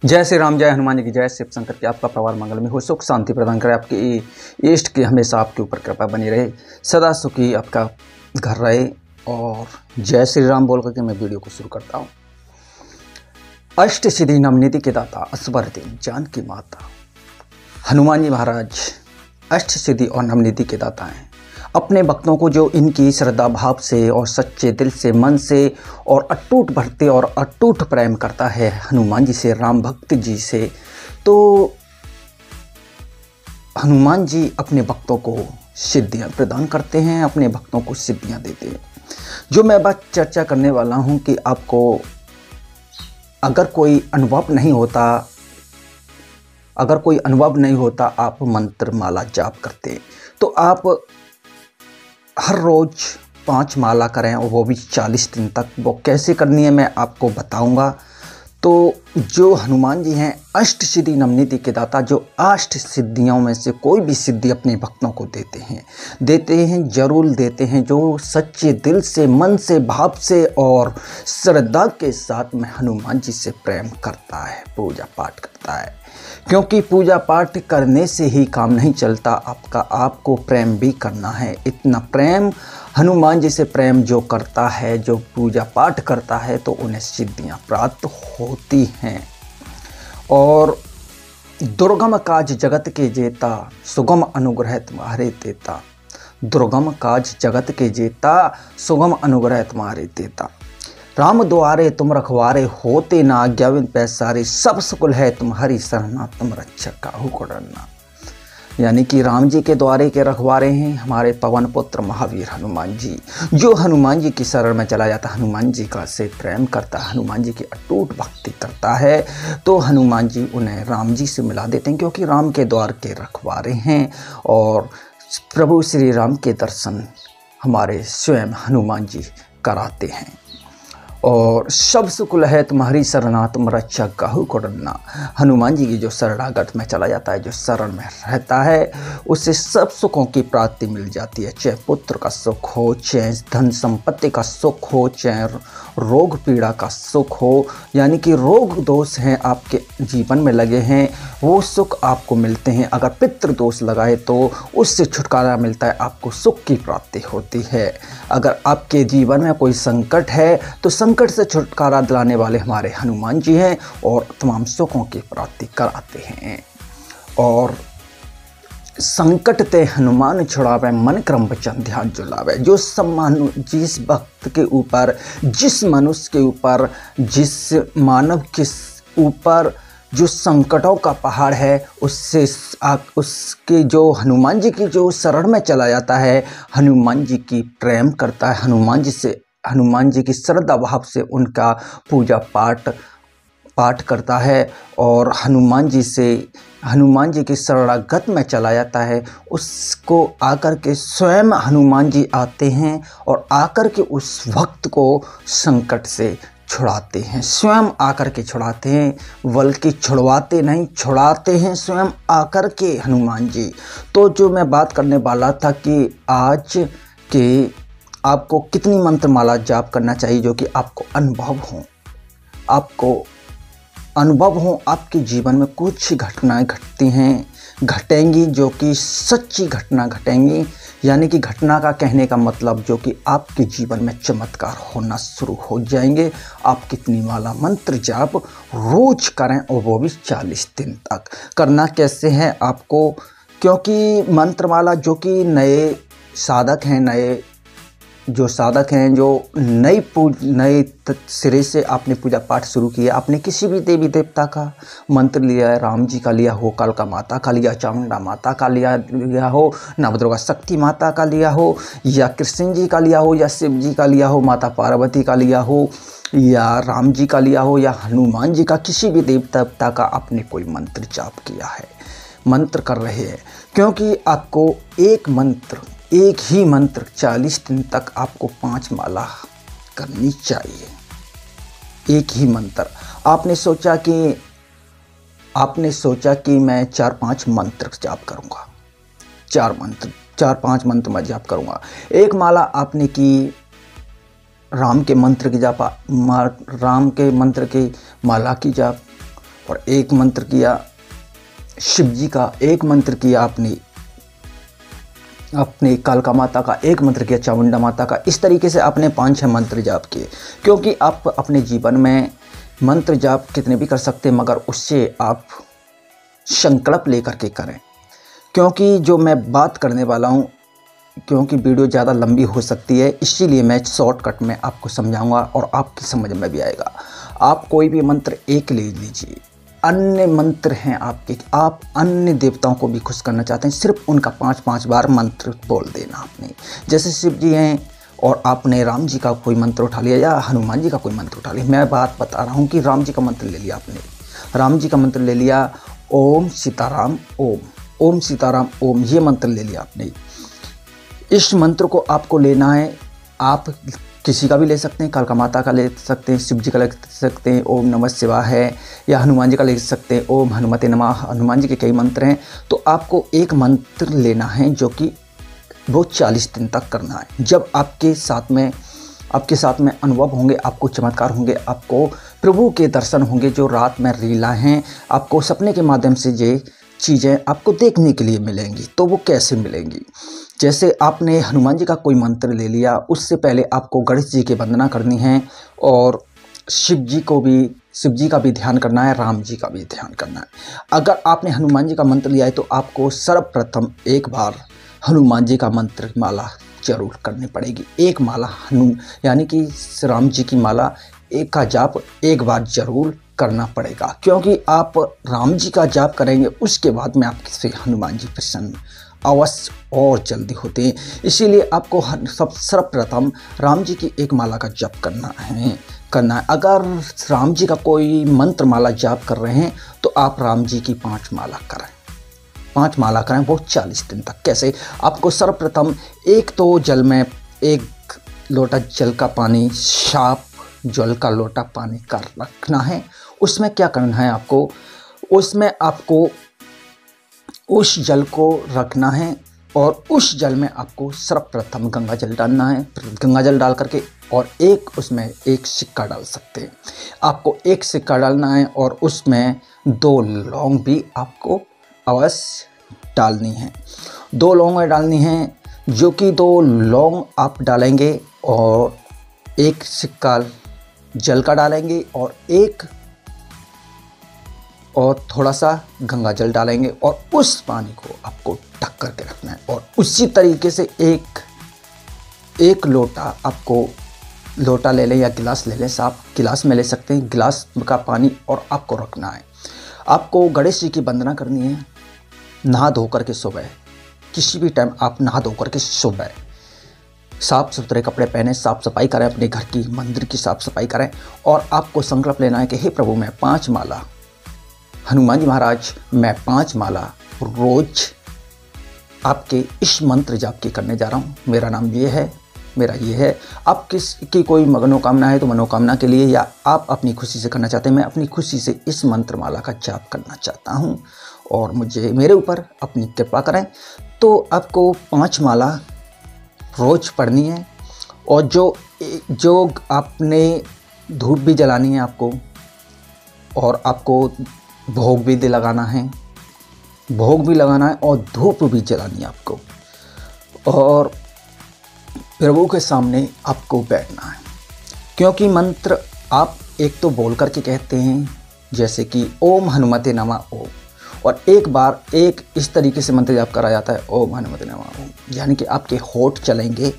जय श्री राम, जय हनुमान जी की जय। शिव शंकर की आपका परिवार मंगल में हो, सुख शांति प्रदान करे, आपकी इष्ट की हमेशा आपके ऊपर कृपा बनी रहे, सदा सुखी आपका घर रहे। और जय श्री राम बोल करके मैं वीडियो को शुरू करता हूँ। अष्ट सिद्धि नवनिधि के दाता असवर दिन जानकी माता हनुमान जी महाराज अष्ट सिद्धि और नवनिधि के दाता हैं। अपने भक्तों को जो इनकी श्रद्धा भाव से और सच्चे दिल से, मन से और अटूट भक्ति और अटूट प्रेम करता है हनुमान जी से, राम भक्त जी से, तो हनुमान जी अपने भक्तों को सिद्धियां प्रदान करते हैं, अपने भक्तों को सिद्धियां देते हैं। जो मैं बात चर्चा करने वाला हूं कि आपको अगर कोई अनुभव नहीं होता, आप मंत्र माला जाप करते तो आप हर रोज 5 माला करें, और वो भी 40 दिन तक। वो कैसे करनी है मैं आपको बताऊंगा। तो जो हनुमान जी हैं अष्ट सिद्धि नवनिधि के दाता, जो अष्ट सिद्धियों में से कोई भी सिद्धि अपने भक्तों को देते हैं, जरूर देते हैं। जो सच्चे दिल से, मन से, भाव से और श्रद्धा के साथ में हनुमान जी से प्रेम करता है, पूजा पाठ करता है। क्योंकि पूजा पाठ करने से ही काम नहीं चलता, आपको प्रेम भी करना है। इतना प्रेम हनुमान जी से प्रेम जो करता है, जो पूजा पाठ करता है, तो उन्हें सिद्धियां प्राप्त होती हैं। और दुर्गम काज जगत के जेता, सुगम अनुग्रह तुम्हारे देता। दुर्गम काज जगत के जेता, सुगम अनुग्रह तुम्हारे देता। राम द्वारे तुम रखवारे, होते ना आज्ञाविन पैसारे। सब सुकुल है तुम्हारी सरना, तुम रक्षक काहू को डरना। यानी कि राम जी के द्वारे के रखवारे हैं हमारे पवन पुत्र महावीर हनुमान जी। जो हनुमान जी की शरण में चला जाता, हनुमान जी का से प्रेम करता, हनुमान जी की अटूट भक्ति करता है, तो हनुमान जी उन्हें राम जी से मिला देते हैं, क्योंकि राम के द्वार के रखवारे हैं। और प्रभु श्री राम के दर्शन हमारे स्वयं हनुमान जी कराते हैं। और सब सुकुल है तुम्हारी शरणा, तुम रक्षक काहू को डरना। हनुमान जी की जो शरणागत में चला जाता है, जो शरण में रहता है, उससे सब सुखों की प्राप्ति मिल जाती है। चाहे पुत्र का सुख हो, चाहे धन संपत्ति का सुख हो, चाहे रोग पीड़ा का सुख हो, यानी कि रोग दोष हैं आपके जीवन में लगे हैं, वो सुख आपको मिलते हैं। अगर पितृ दोष लगाए तो उससे छुटकारा मिलता है, आपको सुख की प्राप्ति होती है। अगर आपके जीवन में कोई संकट है तो संकट से छुटकारा दिलाने वाले हमारे हनुमान जी हैं, और तमाम सुखों की प्राप्ति कराते हैं। और संकट ते हनुमान छुड़ावे, मन क्रम वचन ध्यान जुलावे। जो जिस भक्त के ऊपर, जिस मनुष्य के ऊपर, जिस मानव के ऊपर जो संकटों का पहाड़ है, उसके जो हनुमान जी की जो शरण में चला जाता है, हनुमान जी की प्रेम करता है, हनुमान जी की श्रद्धा भाव से उनका पूजा पाठ करता है, और हनुमान जी की शरणागत में चला जाता है, उसको आकर के स्वयं हनुमान जी आते हैं और आकर के उस भक्त को संकट से छुड़ाते हैं। स्वयं आकर के छुड़ाते हैं, बल्कि छुड़वाते नहीं, छुड़ाते हैं स्वयं आकर के हनुमान जी। तो जो मैं बात करने वाला था कि आज के आपको कितनी मंत्र माला जाप करना चाहिए, जो कि आपको अनुभव हो, आपके जीवन में कुछ घटनाएं घटेंगी, जो कि सच्ची घटना घटेंगी। यानी कि घटना का कहने का मतलब जो कि आपके जीवन में चमत्कार होना शुरू हो जाएंगे। आप कितनी माला मंत्र जाप रोज करें, और वो भी 40 दिन तक। करना कैसे है आपको, क्योंकि मंत्रमाला जो कि नए साधक हैं, जो नए सिरे से आपने पूजा पाठ शुरू किया, आपने किसी भी देवी देवता का मंत्र लिया है, राम जी का लिया हो, कालका माता का लिया, चामुंडा माता का लिया हो, नवदुर्गा शक्ति माता का लिया हो, या कृष्ण जी का लिया हो, या शिव जी का लिया हो, माता पार्वती का लिया हो, या राम जी का लिया हो, या हनुमान जी का, किसी भी देवता का आपने कोई मंत्र जाप किया है, मंत्र कर रहे हैं, क्योंकि आपको एक ही मंत्र 40 दिन तक आपको 5 माला करनी चाहिए। एक ही मंत्र। आपने सोचा कि मैं 4-5 मंत्र जाप करूंगा, 4-5 मंत्र मैं जाप करूंगा। एक माला आपने की राम के मंत्र की माला की जाप, और एक मंत्र किया शिव जी का, एक मंत्र किया अपनी कालका माता का, एक मंत्र किया चामुंडा माता का। इस तरीके से आपने 5-6 मंत्र जाप किए, क्योंकि आप अपने जीवन में मंत्र जाप कितने भी कर सकते हैं, मगर उससे आप संकल्प लेकर के करें। क्योंकि जो मैं बात करने वाला हूँ, क्योंकि वीडियो ज़्यादा लंबी हो सकती है, इसीलिए मैं शॉर्टकट में आपको समझाऊंगा और आपकी समझ में भी आएगा। आप कोई भी मंत्र एक ले लीजिए, अन्य मंत्र हैं आपके, आप अन्य देवताओं को भी खुश करना चाहते हैं, सिर्फ उनका 5-5 बार मंत्र बोल देना आपने। जैसे शिव जी हैं और आपने राम जी का कोई मंत्र उठा लिया या हनुमान जी का कोई मंत्र उठा लिया। मैं बात बता रहा हूँ कि राम जी का मंत्र ले लिया आपने, राम जी का मंत्र ले लिया, ओम सीताराम ओम, ओम सीताराम ओम, ये मंत्र ले लिया आपने। इस मंत्र को आपको लेना है, आप किसी का भी ले सकते हैं, कालका माता का ले सकते हैं, शिव जी का ले सकते हैं, ओम नमः शिवाय है, या हनुमान जी का ले सकते हैं, ओम हनुमते नमः। हनुमान जी के कई मंत्र हैं, तो आपको एक मंत्र लेना है जो कि वो 40 दिन तक करना है। जब आपके साथ में अनुभव होंगे, आपको चमत्कार होंगे, आपको प्रभु के दर्शन होंगे, जो रात में लीला हैं, आपको सपने के माध्यम से ये चीज़ें आपको देखने के लिए मिलेंगी। तो वो कैसे मिलेंगी? जैसे आपने हनुमान जी का कोई मंत्र ले लिया, उससे पहले आपको गणेश जी की वंदना करनी है और शिव जी का भी ध्यान करना है, राम जी का भी ध्यान करना है। अगर आपने हनुमान जी का मंत्र लिया है तो आपको सर्वप्रथम एक बार हनुमान जी का मंत्र माला जरूर करनी पड़ेगी। एक माला यानी कि राम जी की माला एक का जाप एक बार जरूर करना पड़ेगा, क्योंकि आप राम जी का जाप करेंगे उसके बाद में आपसे हनुमान जी प्रसन्न अवश्य और जल्दी होते हैं। इसीलिए आपको सर्वप्रथम राम जी की एक माला का जाप करना है। अगर राम जी का कोई मंत्र माला जाप कर रहे हैं तो आप राम जी की 5 माला करें, 5 माला करें, वो 40 दिन तक। कैसे? आपको सर्वप्रथम एक तो जल में 1 लोटा जल का पानी, साफ जल का लोटा पानी कर रखना है। उसमें क्या करना है आपको? उसमें आपको उस जल को रखना है और उस जल में आपको सर्वप्रथम गंगा जल डालना है। गंगा जल डाल करके और उसमें एक सिक्का डाल सकते हैं। आपको एक सिक्का डालना है और उसमें 2 लौंग भी आपको अवश्य डालनी है। 2 लौंग डालनी है, जो कि 2 लौंग आप डालेंगे और एक सिक्का जल का डालेंगे और थोड़ा सा गंगा जल डालेंगे और उस पानी को आपको ढक करके रखना है। और उसी तरीके से एक लोटा आपको, लोटा ले लें या गिलास ले लें, साफ गिलास में ले सकते हैं, गिलास का पानी और आपको रखना है। आपको गणेश जी की वंदना करनी है, नहा धो करके सुबह, किसी भी टाइम आप नहा धो करके सुबह साफ़ सुथरे कपड़े पहने, साफ़ सफाई करें, अपने घर की मंदिर की साफ़ सफाई करें और आपको संकल्प लेना है कि हे प्रभु, मैं 5 माला हनुमान जी महाराज, मैं 5 माला रोज आपके इस मंत्र जाप की करने जा रहा हूँ। मेरा नाम ये है, मेरा ये है। आप किसकी कोई मनोकामना है तो मनोकामना के लिए, या आप अपनी खुशी से करना चाहते हैं, मैं अपनी खुशी से इस मंत्र माला का जाप करना चाहता हूँ और मेरे ऊपर अपनी कृपा करें। तो आपको 5 माला रोज पढ़नी है और जो आपने धूप भी जलानी है आपको, और आपको भोग भी लगाना है और धूप भी जलानी है आपको, और प्रभु के सामने आपको बैठना है। क्योंकि मंत्र आप एक तो बोल करके कहते हैं, जैसे कि ओम हनुमते नमः ओम, और एक इस तरीके से मंत्र जाप करा जाता है, ओम हनुमते नमः ओम, यानी कि आपके होठ चलेंगे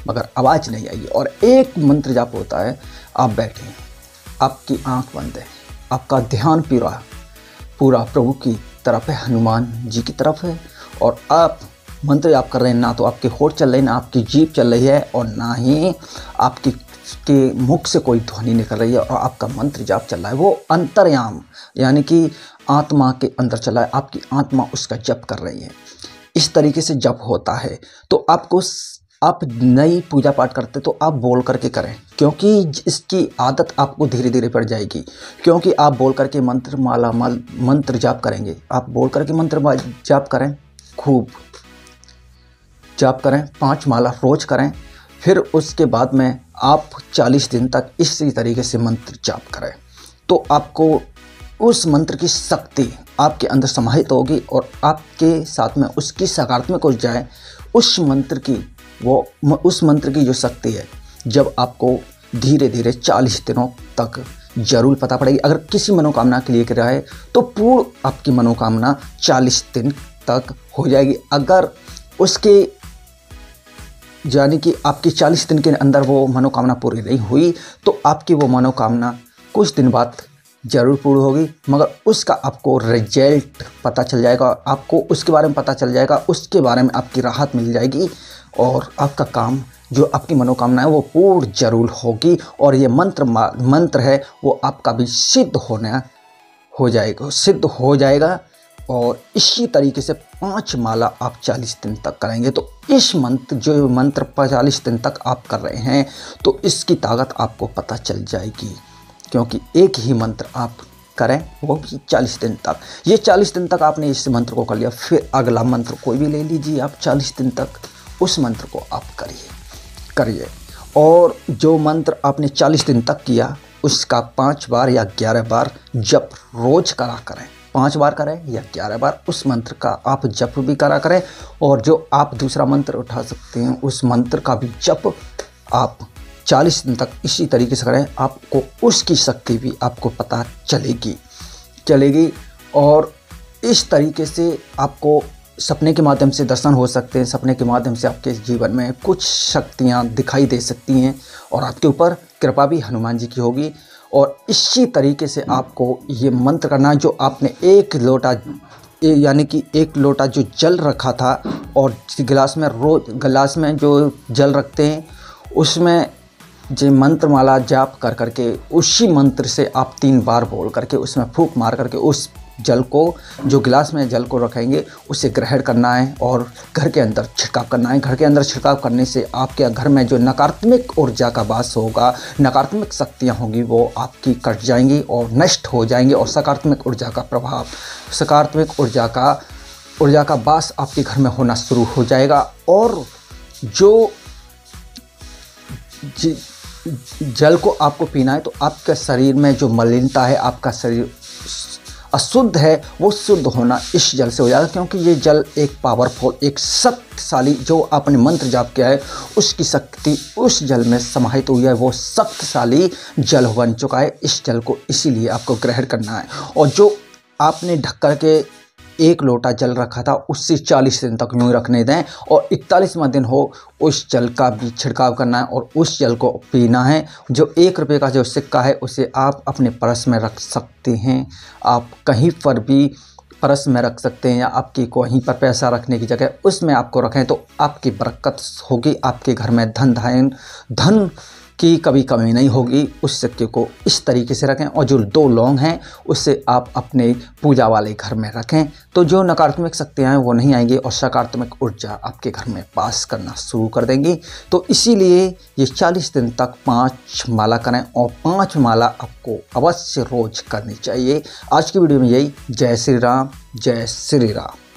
मगर आवाज़ नहीं आएगी। और एक मंत्र जाप होता है, आप बैठें, आपकी आंख बंद है, आपका ध्यान पूरा प्रभु की तरफ है, हनुमान जी की तरफ है, और आप मंत्र जाप कर रहे हैं। ना तो आपके होठ चल रहे हैं, ना आपकी जीभ चल रही है, और ना ही आपके मुख से कोई ध्वनि निकल रही है, और आपका मंत्र जाप चल रहा है। वो अंतर्याम यानी कि आत्मा के अंदर चला है, आपकी आत्मा उसका जप कर रही है। इस तरीके से जप होता है। तो आप नई पूजा पाठ करते तो आप बोल करके करें, क्योंकि इसकी आदत आपको धीरे धीरे पड़ जाएगी। क्योंकि आप बोल करके मंत्र जाप करेंगे, आप बोल करके मंत्र जाप करें, खूब जाप करें, 5 माला रोज करें। फिर उसके बाद में आप 40 दिन तक इसी तरीके से मंत्र जाप करें। तो आपको उस मंत्र की शक्ति आपके अंदर समाहित होगी और आपके साथ में उसकी सकारात्मक ऊर्जाएं उस मंत्र की जो शक्ति है, जब आपको धीरे धीरे 40 दिनों तक जरूर पता पड़ेगी। अगर किसी मनोकामना के लिए कर रहा है तो पूर्ण आपकी मनोकामना 40 दिन तक हो जाएगी। अगर उसके यानी कि आपकी 40 दिन के अंदर वो मनोकामना पूरी नहीं हुई तो आपकी वो मनोकामना कुछ दिन बाद जरूर पूरी होगी, मगर उसका आपको रिजल्ट पता चल जाएगा, आपको उसके बारे में पता चल जाएगा, उसके बारे में आपकी राहत मिल जाएगी और आपका काम जो आपकी मनोकामना है वो पूर्ण जरूर होगी। और ये मंत्र है वो आपका भी सिद्ध हो जाएगा। और इसी तरीके से 5 माला आप 40 दिन तक करेंगे तो इस मंत्र 40 दिन तक आप कर रहे हैं तो इसकी ताकत आपको पता चल जाएगी, क्योंकि एक ही मंत्र आप करें वो भी 40 दिन तक। ये 40 दिन तक आपने इस मंत्र को कर लिया, फिर अगला मंत्र कोई भी ले लीजिए आप 40 दिन तक उस मंत्र को आप करिए। और जो मंत्र आपने 40 दिन तक किया उसका 5 बार या 11 बार जप रोज करा करें। 5 बार करें या 11 बार उस मंत्र का आप जप भी करा करें। और जो आप दूसरा मंत्र उठा सकते हैं उस मंत्र का भी जप आप 40 दिन तक इसी तरीके से करें, आपको उसकी शक्ति भी आपको पता चलेगी। और इस तरीके से आपको सपने के माध्यम से दर्शन हो सकते हैं, सपने के माध्यम से आपके जीवन में कुछ शक्तियाँ दिखाई दे सकती हैं और आपके ऊपर कृपा भी हनुमान जी की होगी। और इसी तरीके से आपको ये मंत्र करना, जो आपने 1 लोटा यानी कि 1 लोटा जो जल रखा था और गिलास में जो जल रखते हैं उसमें जो मंत्र माला जाप कर करके उसी मंत्र से आप 3 बार बोल करके उसमें फूंक मार करके उस जल को, जो गिलास में जल को रखेंगे, उसे ग्रहण करना है और घर के अंदर छिड़काव करना है। घर के अंदर छिड़काव करने से आपके घर में जो नकारात्मक ऊर्जा का वास होगा, नकारात्मक शक्तियाँ होंगी वो आपकी कट जाएंगी और नष्ट हो जाएंगी और सकारात्मक ऊर्जा का प्रभाव, सकारात्मक ऊर्जा का वास आपके घर में होना शुरू हो जाएगा। और जो जल को आपको पीना है तो आपके शरीर में जो मलिनता है, आपका शरीर अशुद्ध है, वो शुद्ध होना इस जल से हो जाएगा, क्योंकि ये जल एक पावरफुल, एक शक्तिशाली, जो आपने मंत्र जाप किया है उसकी शक्ति उस जल में समाहित हुई है, वो शक्तिशाली जल बन चुका है। इस जल को इसीलिए आपको ग्रहण करना है। और जो आपने ढक कर के 1 लोटा जल रखा था उससे 40 दिन तक यूँ रखने दें और 41वां दिन हो उस जल का भी छिड़काव करना है और उस जल को पीना है। जो 1 रुपये का जो सिक्का है उसे आप अपने पर्स में रख सकते हैं, आप कहीं पर भी पर्स में रख सकते हैं या आपकी कहीं पर पैसा रखने की जगह उसमें आपको रखें तो आपकी बरकत होगी, आपके घर में धन की कभी कमी नहीं होगी। उस सिक्के को इस तरीके से रखें और जो 2 लौंग हैं उससे आप अपने पूजा वाले घर में रखें तो जो नकारात्मक शक्तियाँ हैं वो नहीं आएंगी और सकारात्मक ऊर्जा आपके घर में पास करना शुरू कर देंगी। तो इसीलिए ये 40 दिन तक 5 माला करें और 5 माला आपको अवश्य रोज करनी चाहिए। आज की वीडियो में यही। जय श्री राम, जय श्री राम।